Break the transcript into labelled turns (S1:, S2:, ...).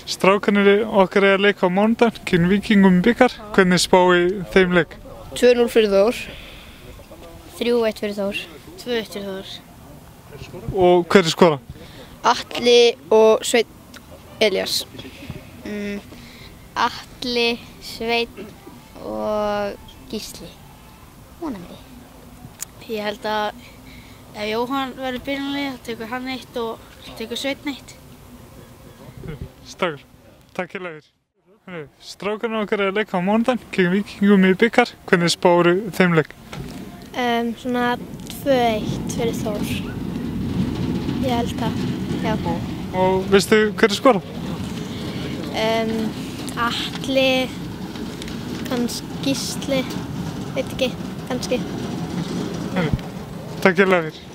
S1: Strákarnir okkar að leika á mánudaginn gegn Víkingum í bikar. Hvernig spáir þeim leik?
S2: 2-0 fyrir Þór.
S3: 3-1 fyrir Þór.
S2: 2-1 fyrir Þór.
S1: Og hver skora?
S2: Atli og Sveinn Elías.
S3: Atli, Sveinn og Gísli. Vonandi.
S2: Ég held að ef Jóhann verður byrjunarliði þá tekur hann 1 og tekur Sveinn 1.
S1: Strákar, takk hérlega fyrir. Strákarnir okkar að leika á mánudaginn gegn Víkingum í bikar. Hvernig spáir þeim leik?
S3: Svona 2-1 fyrir Þór. Ég held það, já.
S1: Og veistu hver skora?
S3: Atli, kannski Gísli, veit ekki, kannski.
S1: Takk hérlega fyrir.